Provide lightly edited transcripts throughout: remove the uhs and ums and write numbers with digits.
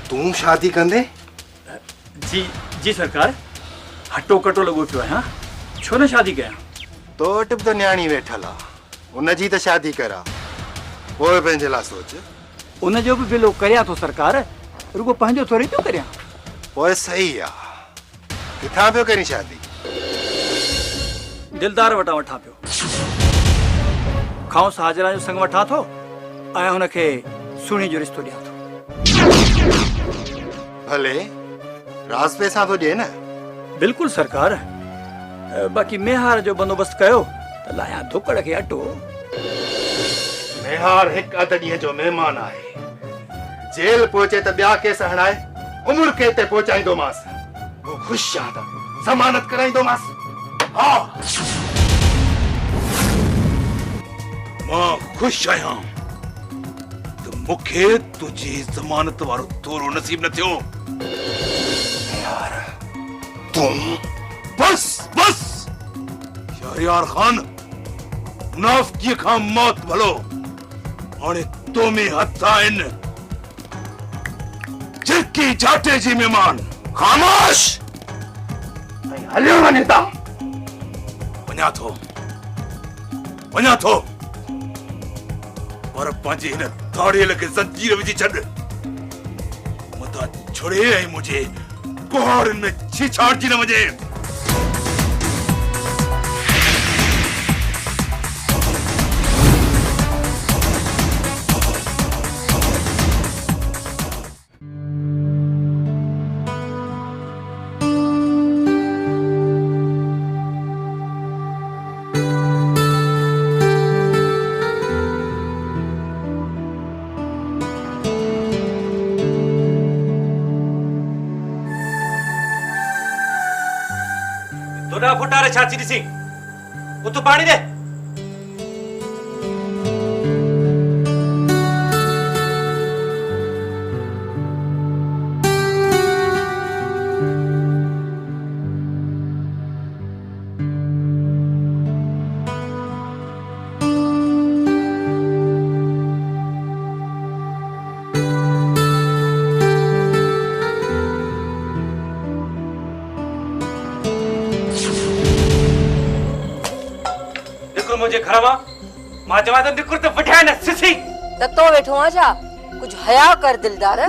तू शादी कंदे? जी जी सरकार, हटो कटो लगो पियो है। हाँ छो न शादी कया? तो वटि तो न्याणी वेठल आ, उनजी तो शादी करा, पोइ पंहिंजे लाइ सोच। उन जो भी बिलो करिया तो सरकार, रुगो पंहिंजो थोड़ी पियो करिया। पोइ सही आ, किथां पियो करी शादी? दिलदार वटा वठा पियो। खाउस हाजरा जो संग वठा थो ऐं हुनखे सुणी जो रिश्तो ॾियां थो। भले राज पैसा तो ॾिए न। बिल्कुल सरकार, बाक़ी मेहार जो बंदोबस्त कयो त लाया धुकड़ खे अटो। मेहार हिकु अध ॾींहं जो महिमान आहे, जेल पहुचे त ॿिया केस हणाए उम्र कैद ते पहुचाईंदोमांसि। वो ख़ुशि आहे त ज़मानत कराईंदोमांसि। हा मां ख़ुशि आहियां त मूंखे तुंहिंजी ज़मानत वारो थोरो नसीब न थियो। यार तूं बस बस शहरयार खान, मुनाफ़िक़ीअ खां मौत भलो, हाणे तो में हथ आहिनि। झिरकी जाटे जी महिमान, ख़ामोश। हलियो वञे था। वञा थो पर पंहिंजे हिन थाड़ियल खे ज़ंजीर विझी छॾ। मथां छुड़े ऐं मुंहिंजे कुहाड़नि में छीछाड़जी न वञे। तोड़ा फुटारे छाची ॾिसी, उत पानी दे। मुझे घर मां चवा तो निकुर तो वठा न सिसी ततो वेठो आ छा? कुछ हया कर दिलदार।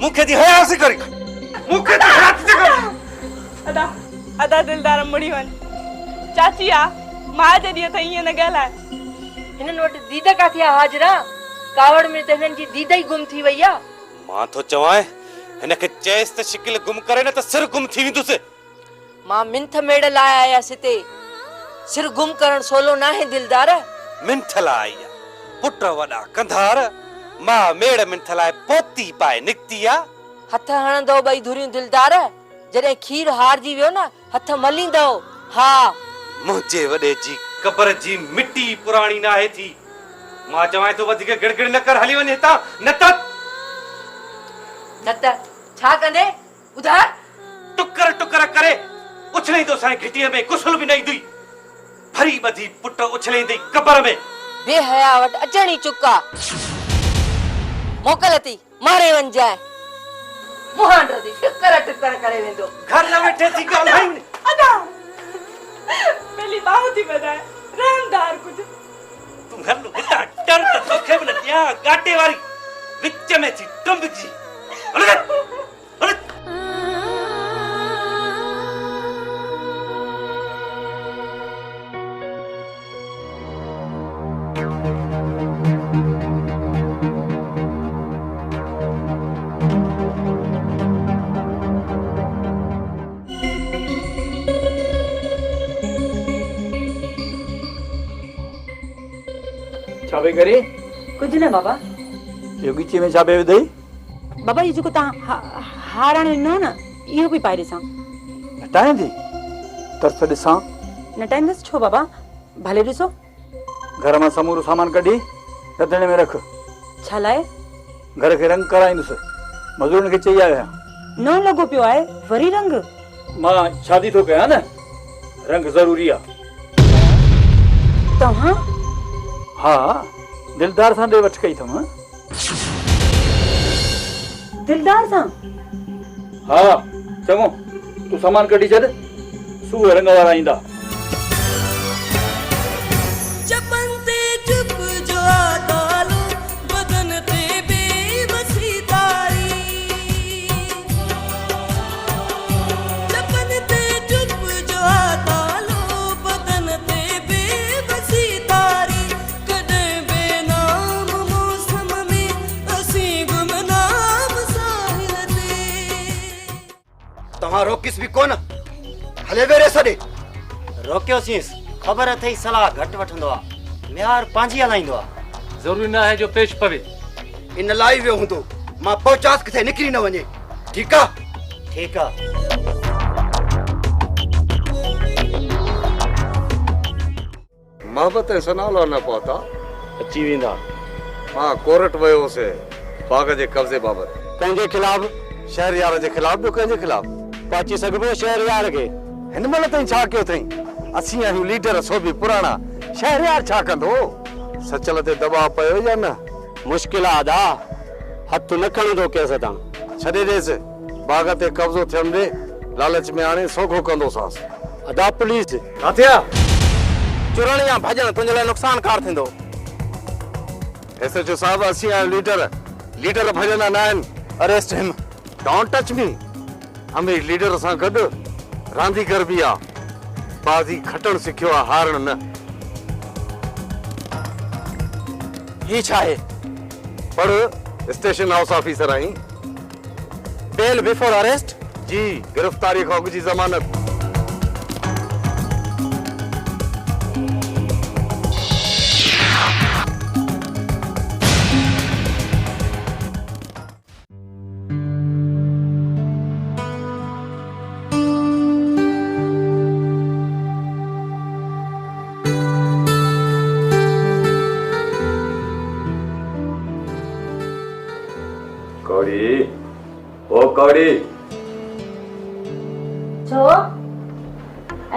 मुखे दी हया से करी, मुखे दी हया से कर। अदा दिलदार मुड़ी वन चाची आ मां जदी त इए न गलाए। हिनन वट दीदा काथी आ हाजरा? कावड़ में त हिनन जी दीदा ही गुम थी वई आ। मां तो चवाए हिनखे चेस त शिकिल गुम करे न त सिर गुम थी विंदुस। मां मिंथ मेड़ लाया आया सिते, सिर गुम करण सोलो ना है दिलदार। मिंथला आया पुट वडा कंधार, मां मेड़ मिंथलाए पोती पाए निकती आ। हथ हणंदो बई धुरियूं दिलदार, जडे खीर हार जी वियो ना हथ मलींदो। हा मुझे वडे जी कबर जी मिट्टी पुरानी ना है थी। मां चवाए तो वधिक गिड़गिड़ न कर, हली वने ता न त त छा कंदे ॿुधाए? टुकर टुकर करे उछलींदो साईं घिटीअ में कुसुल बि न ईंदी। भरी ॿधी पुट उछलींदी कबर में। बेहया वटि अचण ई चुका। मोकल थी मारे वञजाए। मुहांड थी टुकर टुकर करे वेंदो। घर न वेठे थी ॻाल्हायूं। अदा मेरी बाहु थी बधाए रहमदार कुछ। तूं हल हितां टन त तोखे बि न ॾियां गाटे वारी विच में थी टुंबजी। हल हल छा पई करे? कुछ न बाबा। इहो ॻीचे में छा पियो विधई? बाबा ये जेको तव्हां हार हाणे ॾिनो न इहो बि पाए ॾिसां। हटाईंदी तरस ॾिसां। न टाइमदसि छो बाबा? भले ॾिसो। घर मां समूरो सामान कढी रंधिणे में रख। छा लाइ? घर खे रंग कराईंदुसि। मज़दूरनि खे चई आयो आहियां। नओं लॻो पियो आहे वरी रंग? मां शादी थो कयां न, रंग ज़रूरी आहे। तव्हां? हा, दिलदार सां ॾे वठि कई अथमि। दिलदार सां? हा चङो, तूं सामान कढी छॾ, सुबुह रंग वारा ईंदा। तव्हां रोकिस भी कोन, हले वेरे सॾे। रोकियोसींस, ख़बर अथई सलाह घटि वठंदो आहे, म्यार पंहिंजी हलाईंदो आहे। ज़रूरी न आहे जो पेश पवे। इन लाइ वियो हूंदो, मां पहुचास किथे निकिरी न वञे। ठीकु आहे? ठीकु आहे। मोहब्बत सनालो न पहुता अची वेंदा। मां कोर्ट वियो हुउसि बाग़ जे कब्ज़े बाबति। कंहिंजे ख़िलाफ़? शहरयार जे ख़िलाफ़। ॿियो कंहिंजे ख़िलाफ़? पहुची सघिबो शहरयार खे? हिन महिल ताईं छा कयो अथई? असीं आहियूं लीडर, सो बि पुराणा। शहरयार छा कंदो? सचल ते दबाव पियो या न? मुश्किल आहे अदा, हथ न खणंदो केस तां। छॾे ॾेसि, बाग़ ते कब्ज़ो थियण ॾे, लालच में हाणे सोघो कंदोसांसि। अदा पुलिस किथे आहे? चुरण या भॼण तुंहिंजे लाइ नुक़सानकार थींदो। एसएचओ साहब, असीं आहियूं लीडर, लीडर भॼंदा न आहिनि। अरेस्ट हिम। Don't touch me. Amir leader सां गॾु रांदीगर बि आहे। बाज़ी खटण सिखियो आहे, हारण न। ही छा आहे? पढ़, स्टेशन हाउस ऑफिसर आहीं। बेल बिफोर अरेस्ट? जी, गिरफ्तारी खां अॻु जी ज़मानत। कौड़ी, ओ कौड़ी। छो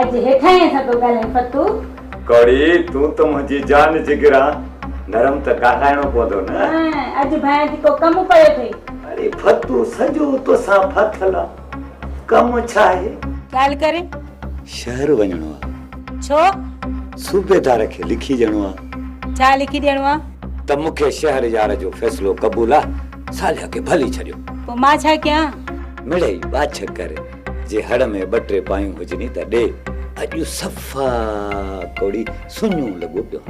अज हेठां ई असां पियो ॻाल्हायूं फतू? कौड़ी, तूं त मुंहिंजी जान जिगर आहे, नरम त ॻाल्हाइणो पवंदो न। अज भाई जी को कम पियो अथई? अरे फतू सॼो तोसां फाथल आहे, कमु छा आहे? ॻाल्हि करे। शहर वञणो आहे। छो? सूबेदार खे लिखी ॾियणो आहे। छा लिखी ॾियणो आहे? त मूंखे शहर यार जो फ़ैसिलो क़बूल आहे, सालिया खे भली छॾियो। पोइ मां छा कयां? मिड़ई बाछ कर, जे हड़ में ॿ टे पायूं हुजनी त ॾे। अॼु सफ़ा कौड़ी सुञू लॻो पियो।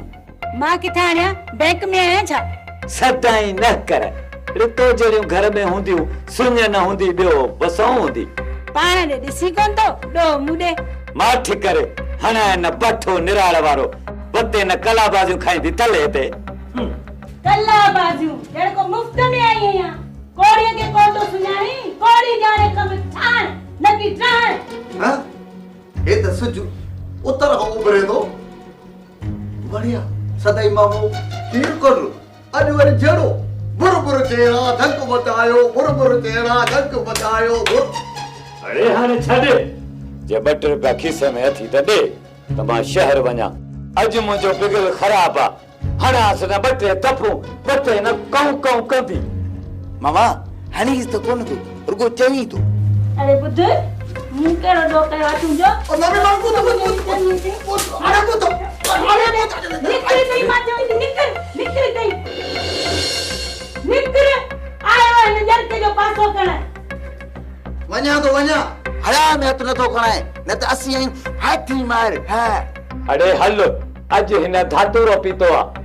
मां किथां आणियां? बैंक में आहियां छा? सदाई न कर, रितो जहिड़ियूं घर में हूंदियूं सुञ न हूंदी, ॿियो बसऊं हूंदी। पाण ॾे ॾिसी कोन थो ॾो मूं ॾे। माठ करे हणा न पठो निराड़ वारो, पते न कला बाजियूं खाईंदी तले ते। कला बाजियूं ॼण को मुफ्त में आई आहियां। कोड़ीअ खे कोन थो सुञाणी, कोड़ी ॼाणे कम ठाण न की ठाण। हां, हे त सुजु उतर खां उभरे थो। बढ़िया, सदाई मामो हीर कर अॼु वरी जड़ो बुर तेरा धक बतायो बुर तेरा धक बतायो अरे हाणे छॾ जे 2 रुपया खीसे में अथी त ॾे त मां शहर वञा अॼु मुंहिंजो बिगल ख़राब आहे हणास न 2 तपूं 2 न कऊं कऊं कंदी मामा हणीस त कोन तूं रुगो चवी तूं अरे बुध मुंह कहिड़ो ॾोह कयो आहे तुंहिंजो निकिरी तई मां चवई थी निकिरी तई निकिर आयो हिन जरके जो पासो करण वञा तो वञा हया में हथ नथो खणाए न त असीं आई हाथी मार हा अरे हल अॼु हिन धातुरो पीतो आहे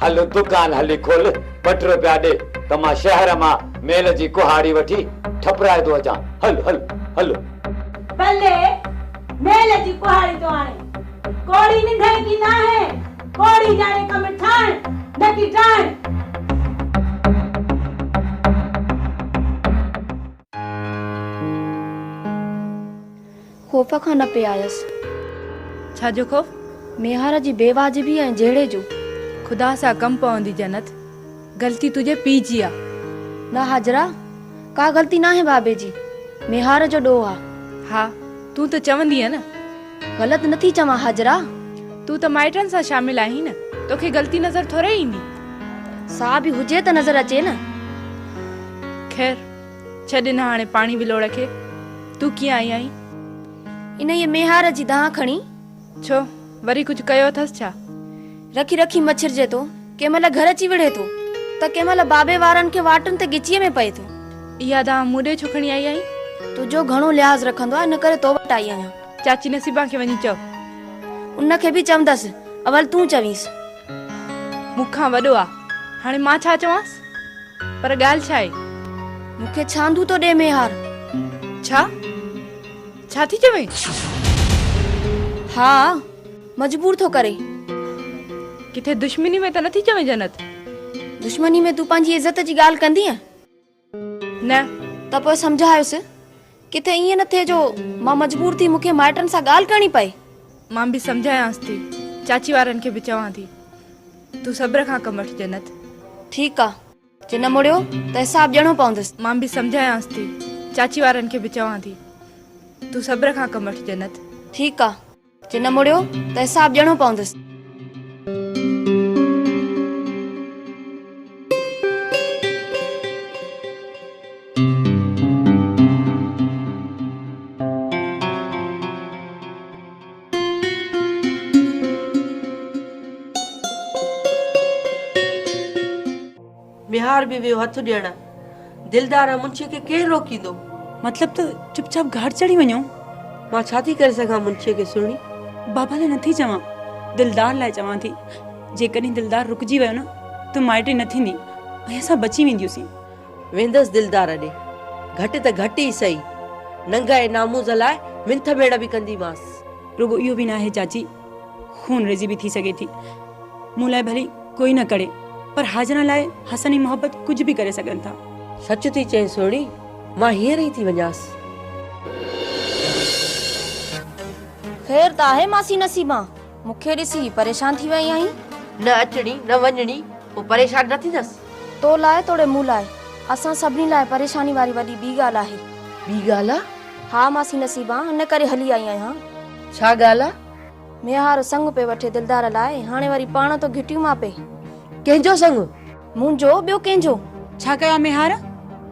हल दुकान हली खोल 2 रुपया ॾे त मां शहर मां मेल जी कुहाड़ी वठी ठपराए थो अचां हल हल हल भले मेल जी कुहाड़ी तो आणे कोड़ी निंदे की ना है कोड़ी जाने का मिठान न की टाण खौफ़ खां न पे आयसि छाजो खौफ़? मेहार जी बेवाजिबी ऐं जहिड़े जो खुदा सां कम पवंदी जन्नत गलती तुझे पी जी आ न हाजरा का गलती ना है बाबे जी मेहार जो ॾोह आहे हा तू त चवंदी है न ग़लति नथी चवां हाजरा तू त माइटनि सां शामिल आहीं न तोखे गलती नज़र थोरे ईंदी सा बि हुजे त नज़र अचे न खैर छॾ न हाणे पाणी विलोड़ खे तू कीअं आई आहीं इन ये मेहार जी दाह खणी छो वरी कुझु कयो अथसि छा रखी रखी मच्छरजे थो कंहिं महिल घर अची विढ़े थो त कंहिं महिल बाबे वारनि खे वाटुनि ते गिचीअ में पए थो इहा दाह मूं ॾे छो खणी आई आहीं तुंहिंजो घणो लिहाज़ रखंदो आहे इन करे तो वटि आई आहियां चाची नसीबा खे वञी चओ उनखे बि चवंदसि अवल तूं चवीसि मूंखां वॾो आहे हाणे मां छा चवांसि पर ॻाल्हि छा आहे मूंखे छांदू तो ॾे मेहार छा थी चवें हा मजबूर थो करे किथे दुश्मनी में त नथी चवें जन्नत दुश्मनी में तूं पंहिंजी इज़त जी ॻाल्हि कंदी आहे न त पोइ सम्झायोसि किथे ईअं न थिए जो मां मजबूर थी मूंखे माइटनि सां ॻाल्हि करणी पए मां बि सम्झायांसि थी चाची वारनि खे बि चवां थी तूं सब्र खां कमु वठ जन्नत ठीकु आहे जे न मुड़ियो त हिसाब ॾियणो पवंदसि मां बि सम्झायांसि थी चाची वारनि खे बि चवां थी तूं सब्र खां कमु वठ जन्नत ठीकु आहे जे न मुड़ियो त हिसाब ॾियणो पवंदसि बिहार भी वियो हथ ॾियण दिलदार मुंशी खे केरु रोकींदो मतलब त चुपचाप घाट चढ़ी वञो मां छा थी करे सघां मुंशी खे सुणी बाबा लाइ नथी चवां दिलदार लाइ चवां थी जेकॾहिं दिलदार रुकिजी वियो न त माइटी न थींदी ऐं असां बची वेंदियूंसीं वेंदसि दिलदार ॾे घटि त घटि ई सही नंगा ऐं नामूज़ लाइ मिंथ भेड़ बि कंदीमांसि रुगो इहो बि न आहे चाची खून रेज़ी बि थी सघे थी मूं लाइ भली कोई न करे पर हाजरा लाइ हसन ऐं मोहब्बत कुझु बि करे सघनि था सच थी चई सोणी मां हींअर ई थी वञासि ख़ैर त आहे मासी नसीबा मूंखे ॾिसी परेशान थी वई आहीं न अचणी न वञणी पोइ परेशान न थींदसि तो लाइ तोड़े मूं लाइ असां सभिनी लाइ परेशानी वारी वॾी ॿी ॻाल्हि आहे ॿी ॻाल्हि आहे हा मासी नसीबा इन करे हली आई आहियां छा ॻाल्हि आहे मेहार संग पे वठे दिलदार लाइ हाणे वरी पाण तो घिटियूं मां पे कंहिंजो संग मुंहिंजो ॿियो कंहिंजो छा कयो मेहार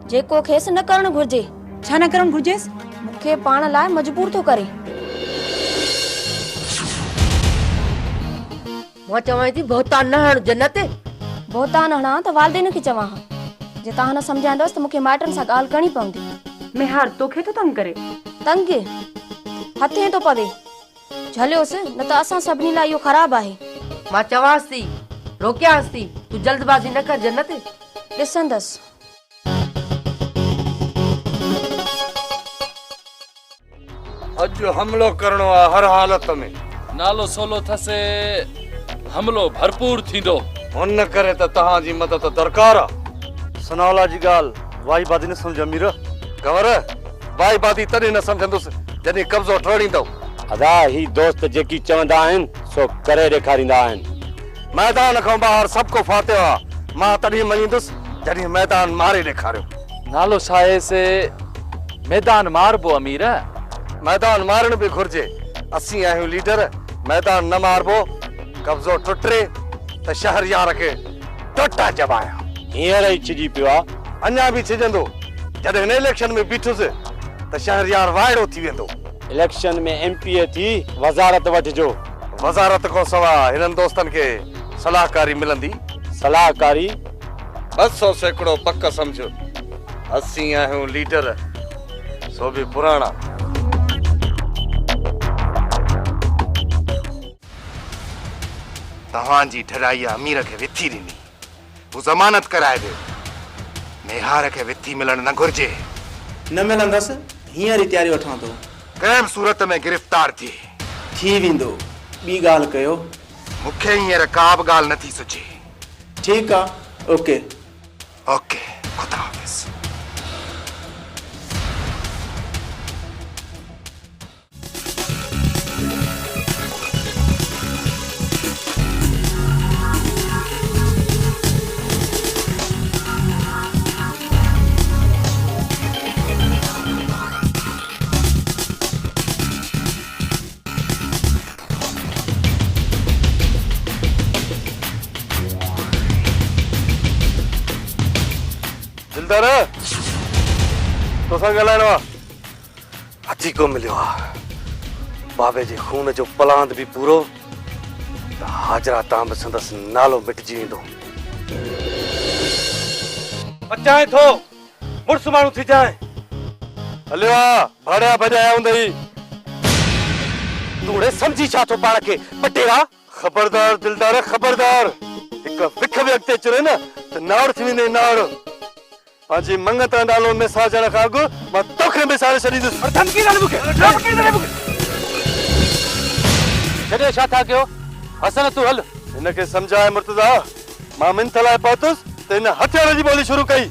जेको खेसि न करणु घुर्जे छा न करणु घुर्जेसि मूंखे पाण लाइ मजबूर थो करे मां चवां थी बहुतान न हण जन्नत बहुतान हणा त वालदेन खे चवां जे तव्हां न सम्झाईंदसि त मूंखे माइटनि सां ॻाल्हि करणी पवंदी मेहार तोखे तो तंग करे तंग हथे तो पवे झलियोसि न त असां सभिनी लाइ इहो ख़राबु आहे मां चवांसि थी रोकियांसि थी तूं जल्दबाज़ी न कर जन्नत ॾिसंदसि अॼु हमलो करणो आहे हर हालत में नालो सोलो थसे हमलो भरपूर थींदो हुन करे त तव्हांजी मदद दरकार आहे सनावला जी ॻाल्हि वाई बादी न सम्झ मीर गवर वाई बादी तॾहिं न सम्झंदुसि जॾहिं कब्ज़ो ठहणींदो अदा ही दोस्त जेकी चवंदा आहिनि सो करे ॾेखारींदा आहिनि मैदान खां ॿाहिरि सभु को फातियो आहे मां तॾहिं मञींदुसि जॾहिं मैदान मारे ॾेखारियो। नालो छाहे से मैदान मारबो अमीर। मैदान मारण भी घुर्जे। असीं आहियूं लीडर, मैदान न मारबो, कब्ज़ो टुटे त शहरयार खे टोटा चबाया। हींअर ई छिजी पियो आहे, अञा भी छिजंदो। जॾहिं हिन इलेक्शन में बीठुसि त शहरयार वाइड़ो थी वेंदो। इलेक्शन में एमपीए थी वज़ारत वठिजो। वज़ारत खां सवाइ हिननि दोस्तनि खे सलाहकारी मिलंदी। सलाहकारी 200 सैकड़ो पक समझो। असीं आहियूं लीडर, सो भी पुराणा। तव्हांजी ठराई अमीर खे विथी ॾिनी, हू ज़मानत कराए ॾियो। नेहार खे विथी मिलण न घुर्जे। न मिलंदसि, हींअर ई तयारी वठां थो। कंहिं बि सूरत में गिरफ़्तार थी वेंदो। ॿी ॻाल्हि कयो। मूंखे हींअर का बि ॻाल्हि नथी सुझे। ठीकु आहे, ओके ओके, खुदा हाफ़िज़। दिलदार तोसां ॻाल्हाइणो आहे। हथी को मिलियो आहे। बाबे जे खून जो पलांद भी पूरो त हाजरा तां बि संदसि नालो मिटिजी वेंदो। अचाए थो मुड़ुस माण्हू थी जाए। हलियो आहे, भाड़िया भॼाया हूंदई। तूड़े समझी छा थो पाण खे पटेरा? खबरदार दिलदार, खबरदार। हिकु विख बि अॻिते चुरे न त नाड़ थी वेंदे नाड़। पंहिंजी मंगत नालो में साजण खां अॻु मां तोखे मिसाल छॾींदुसि। धमकी न मूंखे, धमकी न मूंखे। छॾे छा था कयो? हसन तूं हल। हिनखे सम्झाए मुर्तज़ा, मां मिंथ लाइ पहुतुसि त हिन हथियार जी ॿोली शुरू कई।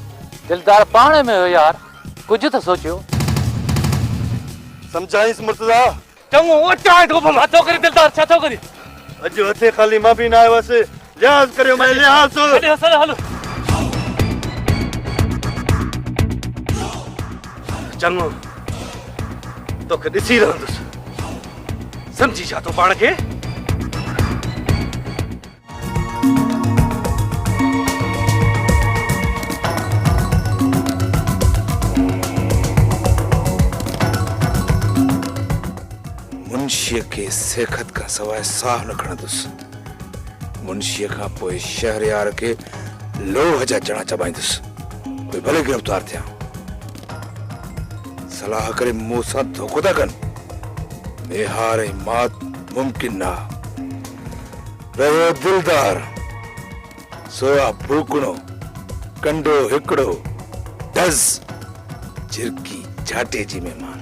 दिलदार पाणे में हो यार, कुझु त सोचियो। सम्झाईंसि मुर्तज़ा। चङो अचाए थो भला। छा थो करे दिलदार, छा थो करे? अॼु हथे ख़ाली मां बि न आयो हुअसि। लिहाज़ करियो, मैं लिहाज़। छॾे हसन हल। चङो, तोखे ॾिसी रहंदुसि। सम्झी छा थो पाण खे? मुंशीअ खे सेखत खां सवाइ साह न खणंदुसि। मुंशीअ खां पोइ शहरयार खे लोह जा चणा चबाईंदुसि। कोई भले गिरफ़्तार थिया। सलाह करे मूंसां धोखो था कनि। नेहार ऐं मात मुमकिन न। रहियो दिलदार, सोया भूकणो, कंडो हिकिड़ो, डज़ झिरकी झाटे जी महिमान।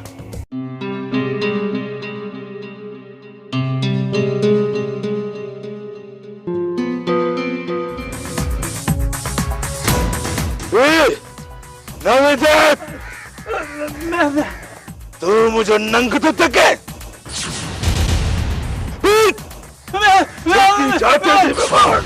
तू मुझे नंग तो तके। जाते जी में मार।